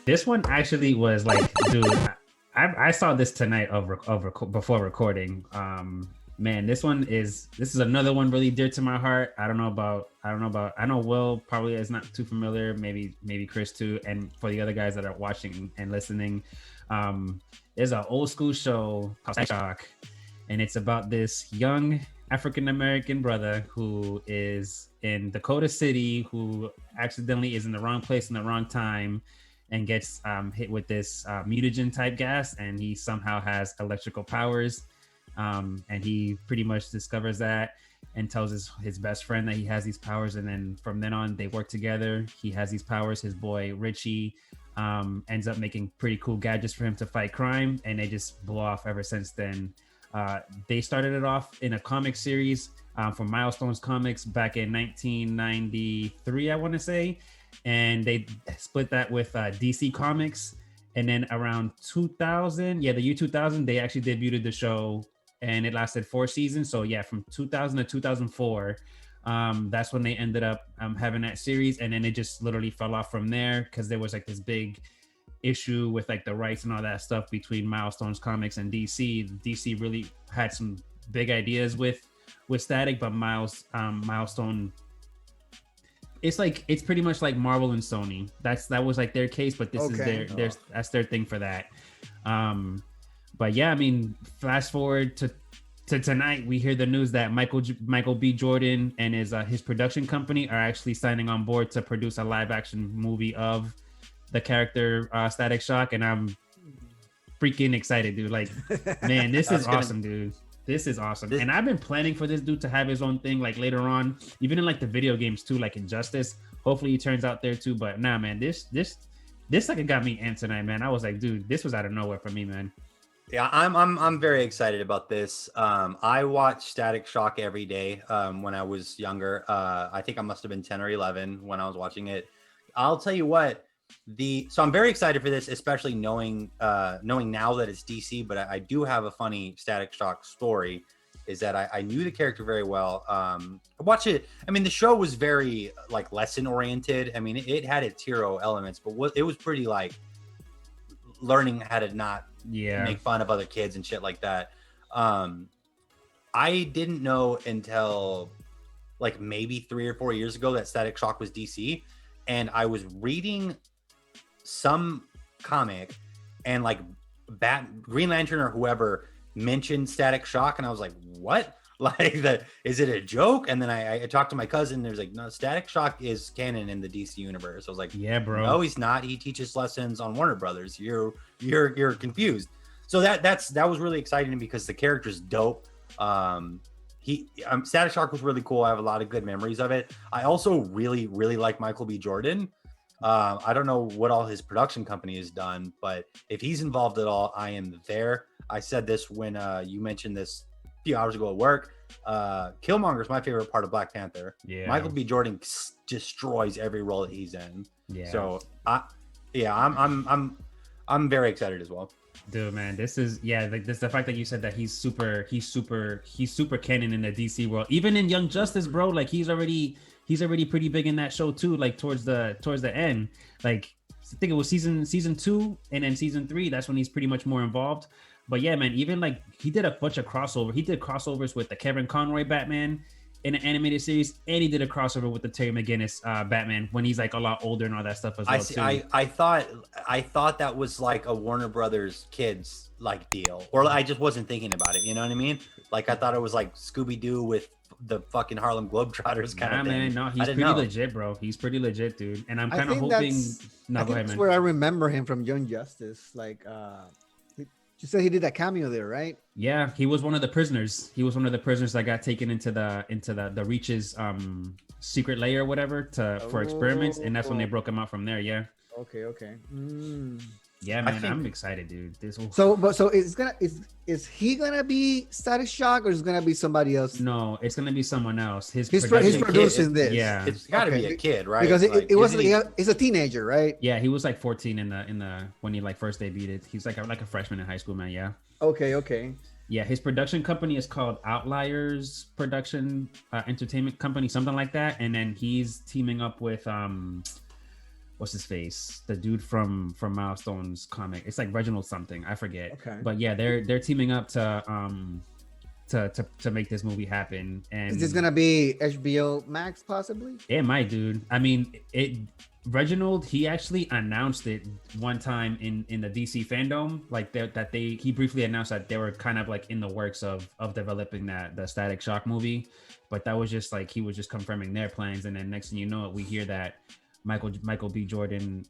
This one actually was like, dude, I saw this tonight before recording. Man, this is another one really dear to my heart. I know Will probably is not too familiar, maybe Chris too, and for the other guys that are watching and listening, there's an old school show called Static Shock, and it's about this young African American brother who is in Dakota City, who accidentally is in the wrong place in the wrong time and gets hit with this mutagen type gas, and he somehow has electrical powers. And he pretty much discovers that and tells his best friend that he has these powers, and then from then on they work together. He has these powers. His boy Richie ends up making pretty cool gadgets for him to fight crime, and they just blow off ever since then. They started it off in a comic series from Milestones Comics back in 1993, I want to say, and they split that with DC Comics. And then around 2000, the year 2000, they actually debuted the show, and it lasted 4 seasons. So yeah, from 2000 to 2004, that's when they ended up having that series. And then it just literally fell off from there because there was like this big issue with like the rights and all that stuff between Milestones Comics and DC. DC really had some big ideas with Static, but Milestone, it's pretty much like Marvel and Sony. That was like their case, but this is that's their thing for that. But yeah, I mean, fast forward to tonight, we hear the news that Michael B. Jordan and his production company are actually signing on board to produce a live action movie of the character Static Shock, and I'm freaking excited, dude. Like, man, this is awesome, dude. This is awesome. And I've been planning for this dude to have his own thing, like later on, even in like the video games too, like Injustice. Hopefully he turns out there too. But nah, man, this like it got me amped tonight, man. I was like, dude, this was out of nowhere for me, man. Yeah, I'm very excited about this. I watched Static Shock every day when I was younger. I think I must have been 10 or 11 when I was watching it. I'll tell you what, so I'm very excited for this, especially knowing now that it's DC, but I do have a funny Static Shock story, is that I knew the character very well. I watched it. I mean, the show was very like lesson oriented. I mean, it had its hero elements, but it was pretty like learning how to not make fun of other kids and shit like that. I didn't know until like maybe 3 or 4 years ago that Static Shock was DC, and I was reading some comic and like Green Lantern or whoever mentioned Static Shock, and I was like, what? Like, is it a joke? And then I talked to my cousin. There's like, no, Static Shock is canon in the DC universe. I was like, yeah, bro. No, he's not. He teaches lessons on Warner Brothers. You're confused. So that was really exciting because the character's dope. Static Shock was really cool. I have a lot of good memories of it. I also really, really like Michael B. Jordan. I don't know what all his production company has done, but if he's involved at all, I am there. I said this when you mentioned this a few hours ago at work. Killmonger is my favorite part of Black Panther. Yeah, Michael B. Jordan destroys every role that he's in. Yeah. So I'm very excited as well. Dude, man, this is like this, the fact that you said that he's super canon in the DC world. Even in Young Justice, bro, like he's already pretty big in that show too, like towards the end. Like I think it was season 2 and then season 3, that's when he's pretty much more involved. But yeah, man, even like he did a bunch of crossover. He did crossovers with the Kevin Conroy Batman in an animated series, and he did a crossover with the Terry McGinnis Batman when he's like a lot older and all that stuff as well. Too. I thought that was like a Warner Brothers kids like deal, or I just wasn't thinking about it. You know what I mean? Like I thought it was like Scooby-Doo with the fucking Harlem Globetrotters kind of thing. Man, no, he's pretty legit, bro. He's pretty legit, dude. And I'm kind of hoping. No, go ahead, man. That's where I remember him from Young Justice. Like, you said he did that cameo there, right? Yeah, he was one of the prisoners. He was one of the prisoners that got taken into the Reach's secret layer or whatever for experiments, and that's when they broke him out from there. Yeah. Okay. Yeah, man, I'm excited, dude. So is he gonna be Static Shock, or is it gonna be somebody else? No, it's gonna be someone else. He's producing this. Yeah, it's got to be a kid, right? Because it wasn't. He's a teenager, right? Yeah, he was like 14 in the when he like first debuted. He's like a freshman in high school, man. Yeah. Okay. Yeah, his production company is called Outliers Production Entertainment Company, something like that. And then he's teaming up with what's his face, the dude from Milestone's comic. It's like Reginald something, I forget. Okay. But yeah, they're teaming up to make this movie happen. And Is this gonna be HBO Max possibly? it might, dude. I mean, it. Reginald, he actually announced it one time in the DC fandom, like he briefly announced that they were kind of like in the works of developing the Static Shock movie, but that was just like he was just confirming their plans, and then next thing you know, we hear that Michael B. Jordan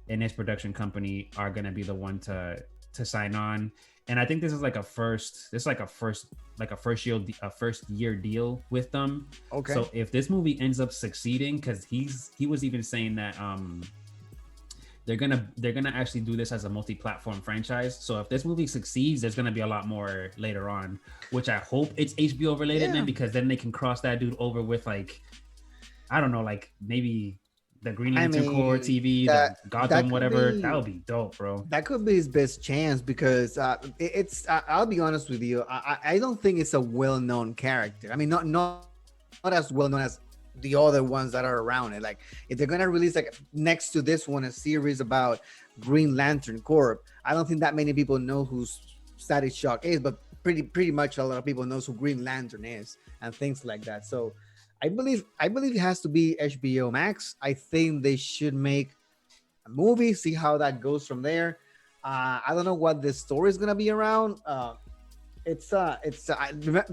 and his production company are gonna be the one to sign on. And I think this is like a first year deal with them. Okay. So if this movie ends up succeeding, because he was even saying that they're gonna actually do this as a multi-platform franchise. So if this movie succeeds, there's gonna be a lot more later on, which I hope it's HBO related, man, because then they can cross that dude over with like, I don't know, like maybe the Green Lantern Corps TV, the Gotham, whatever. That would be dope, bro. That could be his best chance because I'll be honest with you. I don't think it's a well-known character. I mean, not as well-known as the other ones that are around it. Like if they're gonna release like next to this one a series about Green Lantern Corps, I don't think that many people know who Static Shock is, but pretty much a lot of people knows who Green Lantern is and things like that. So I believe it has to be HBO Max. I think they should make a movie, see how that goes from there. I don't know what the story is gonna be around.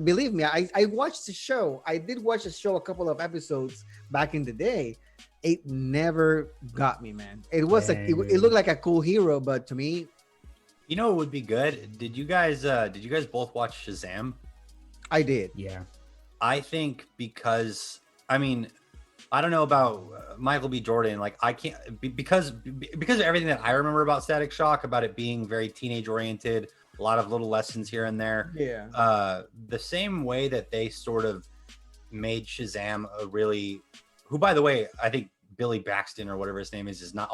Believe me, I watched the show. I did watch the show a couple of episodes back in the day. It never got me, man. It was it looked like a cool hero, but to me, You know, it would be good. Did you guys both watch Shazam? I did. Yeah. I think because, I mean, I don't know about Michael B. Jordan. Like I can't, because of everything that I remember about Static Shock, about it being very teenage oriented, a lot of little lessons here and there. Yeah. The same way that they sort of made Shazam a really, who by the way, I think Billy Baxton or whatever his name is not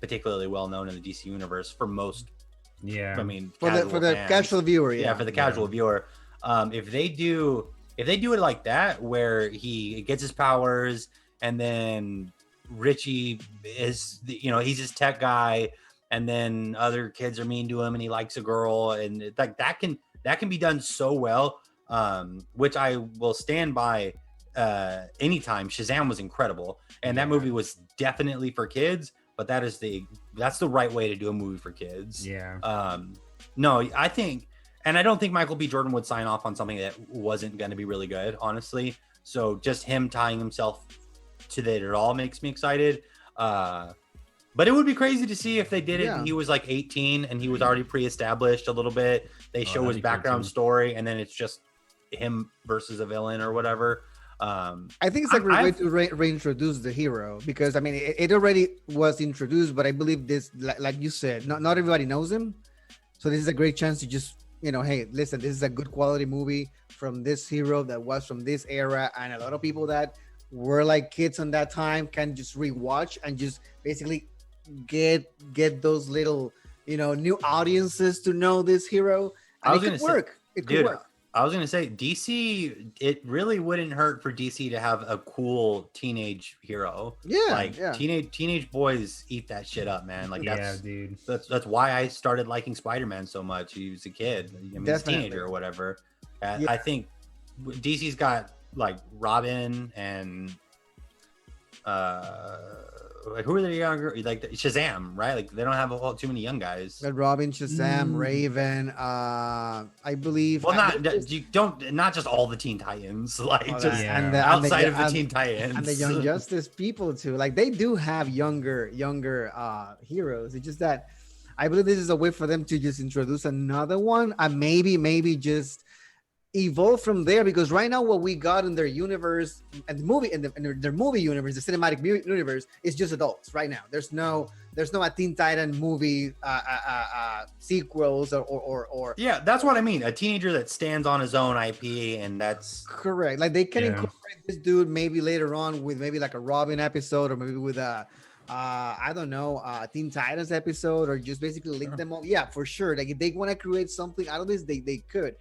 particularly well known in the DC universe for most. Yeah. I mean, For the casual viewer. Yeah, for the casual viewer. If they do it like that, where he gets his powers and then Richie is, he's his tech guy, and then other kids are mean to him and he likes a girl, and like that can be done so well, which I will stand by anytime. Shazam was incredible, and that movie was definitely for kids, but that's the right way to do a movie for kids. Yeah. No, I think, and I don't think Michael B. Jordan would sign off on something that wasn't going to be really good, honestly. So just him tying himself to that at all makes me excited. But it would be crazy to see if they did it. Yeah. And he was like 18 and he was already pre-established a little bit. They show his background story, and then it's just him versus a villain or whatever. I think it's like a way to reintroduce the hero, because I mean it already was introduced, but I believe this, like you said, not everybody knows him. So this is a great chance to just, hey, listen, this is a good quality movie from this hero that was from this era, and a lot of people that were like kids on that time can just rewatch and just basically get those little, new audiences to know this hero. And it could work. It could work. I was gonna say DC. It really wouldn't hurt for DC to have a cool teenage hero. Yeah, teenage boys eat that shit up, man. Like dude. That's why I started liking Spider-Man so much. He was a kid. I mean, he's a teenager or whatever. I think DC's got like Robin and who are the younger, like Shazam, right? Like they don't have too many young guys. Robin, Shazam, Raven, I believe. Well, not just all the Teen Titans, like and outside of the Teen Titans and the Young Justice people too. Like they do have younger heroes. It's just that I believe this is a way for them to just introduce another one and maybe just evolve from there, because right now what we got in their universe and the movie in their movie universe, the cinematic universe, is just adults right now. There's no a Teen Titan movie sequels or yeah, that's what I mean, a teenager that stands on his own IP, and that's correct. Like they can incorporate this dude maybe later on with maybe like a Robin episode, or maybe with a I don't know, a Teen Titans episode, or just basically link them all. Yeah, for sure. Like if they want to create something out of this, they could.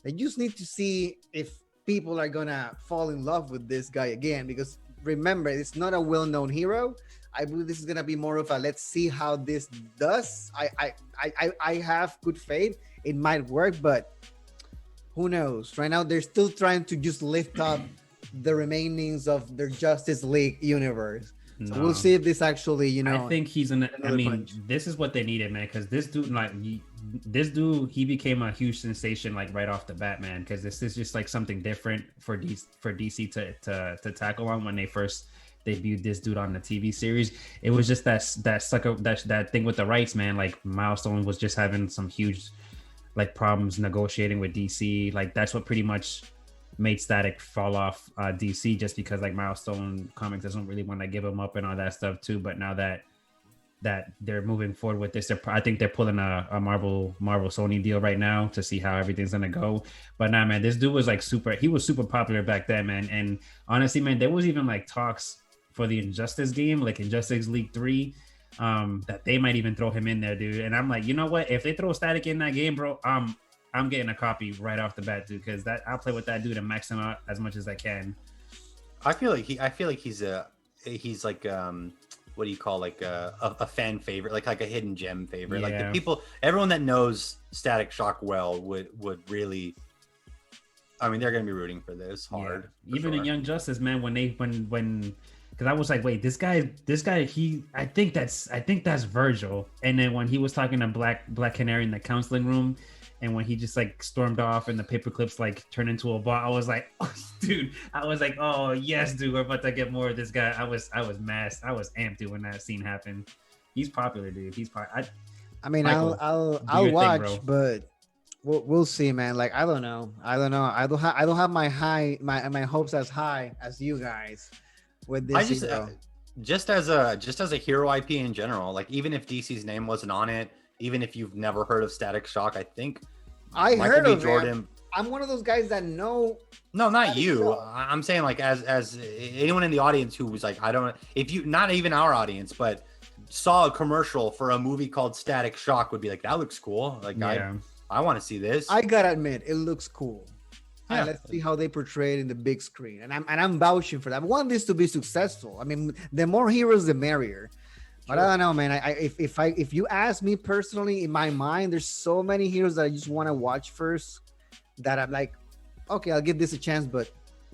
They just need to see if people are gonna fall in love with this guy again, because remember, it's not a well-known hero. I believe this is gonna be more of a let's see how this does. I have good faith it might work, but who knows? Right now they're still trying to just lift up the remainings of their Justice League universe. So we'll see if this actually, you know. I think he's in. I mean, punch. this is what they needed, man. Because this dude, like, he became a huge sensation, like right off the bat, man. Because this is just like something different for DC to tackle on when they first debuted this dude on the TV series. It was just that sucker that thing with the rights, man. Like Milestone was just having some huge like problems negotiating with DC. Like that's what pretty much made Static fall off DC, just because like Milestone Comics doesn't really want to give him up and all that stuff too. But now that they're moving forward with this, I think they're pulling a Marvel Sony deal right now to see how everything's gonna go. But nah, man, this dude was like he was super popular back then, man. And honestly, man, there was even like talks for the Injustice game, like Injustice League 3, that they might even throw him in there, dude. And I'm like, you know what? If they throw Static in that game, bro, I'm getting a copy right off the bat, dude, because I'll play with that dude and max him out as much as I can. I feel like he's like what do you call, like a fan favorite, like a hidden gem favorite. Like the people, everyone that knows Static Shock well would really. I mean, they're gonna be rooting for this hard. Yeah. Even in Young Justice, man, when because I was like, wait, this guy, I think that's Virgil. And then when he was talking to Black Canary in the counseling room, and when he just like stormed off and the paper clips like turned into a ball, I was like, oh, dude, oh yes, dude, we're about to get more of this guy. I was massed. I was amped, dude, when that scene happened. He's popular, dude. I mean, Michael, I'll watch, thing, but we'll see, man. Like I don't know. I don't have my hopes as high as you guys with this. Just as a hero IP in general, like even if DC's name wasn't on it, even if you've never heard of Static Shock, I think I heard of Jordan. I'm one of those guys that know. No, not you. I'm saying like as anyone in the audience who was like, if you, not even our audience, but saw a commercial for a movie called Static Shock would be like, that looks cool. Like I want to see this. I gotta admit, it looks cool. Yeah. Let's see how they portray it in the big screen, and I'm vouching for that. I want this to be successful. I mean, the more heroes, the merrier. But I don't know, man. If you ask me personally, in my mind, there's so many heroes that I just want to watch first that I'm like, okay, I'll give this a chance, but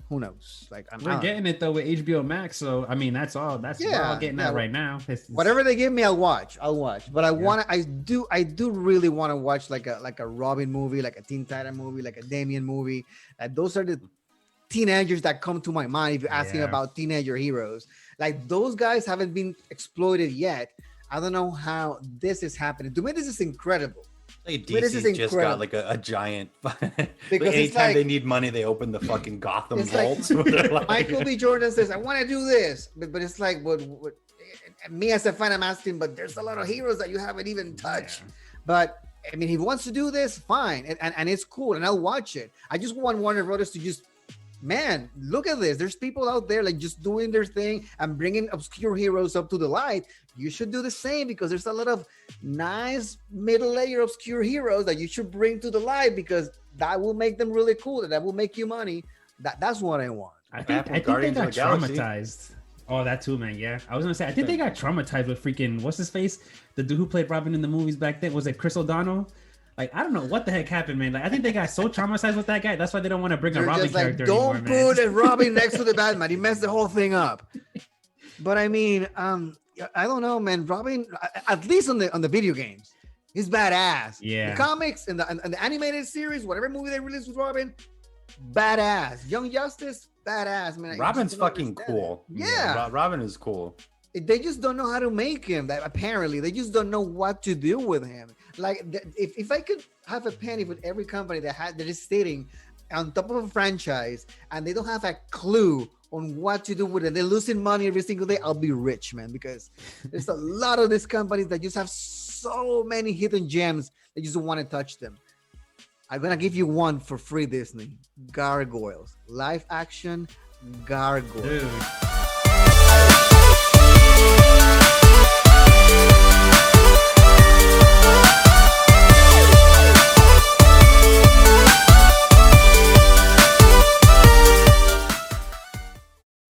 who knows? Like we're getting it though with HBO Max, so I mean we're all getting that right now. It's whatever they give me, I'll watch. But I do really want to watch like a Robin movie, like a Teen Titan movie, like a Damian movie. Those are the teenagers that come to my mind if you're asking about teenager heroes. Like those guys haven't been exploited yet. I don't know how this is happening. To me, this is incredible. Like DC just got like a giant. Because anytime they need money, they open the fucking Gotham vaults. Like, Michael B. Jordan says, "I want to do this," but it's like, what? Me as a fan, I'm asking, but there's a lot of heroes that you haven't even touched. Yeah. But I mean, he wants to do this, fine, and it's cool, and I'll watch it. I just want Warner Brothers to just. Man, look at this. There's people out there like just doing their thing and bringing obscure heroes up to the light. You should do the same because there's a lot of nice middle layer obscure heroes that you should bring to the light because that will make them really cool and that will make you money. That's what I want. I think they got traumatized. Oh, that too, man. Yeah. I was going to say, I think they got traumatized with freaking, what's his face? The dude who played Robin in the movies back then. Was it Chris O'Donnell? Like, I don't know what the heck happened, man. Like, I think they got so traumatized with that guy. That's why they don't want to bring a Robin character anymore, man. Don't put a Robin next to the Batman. He messed the whole thing up. But I mean, I don't know, man. Robin, at least on the video games, he's badass. Yeah. The comics and the animated series, whatever movie they released with Robin, badass. Young Justice, badass, man. Robin's fucking cool. Yeah. Robin is cool. They just don't know how to make him. Apparently, they just don't know what to do with him. Like, if I could have a penny with every company that is sitting on top of a franchise and they don't have a clue on what to do with it, they're losing money every single day, I'll be rich, man. Because there's a lot of these companies that just have so many hidden gems that you just don't want to touch them. I'm gonna give you one for free, Disney. Gargoyles, live action Gargoyles. Dude.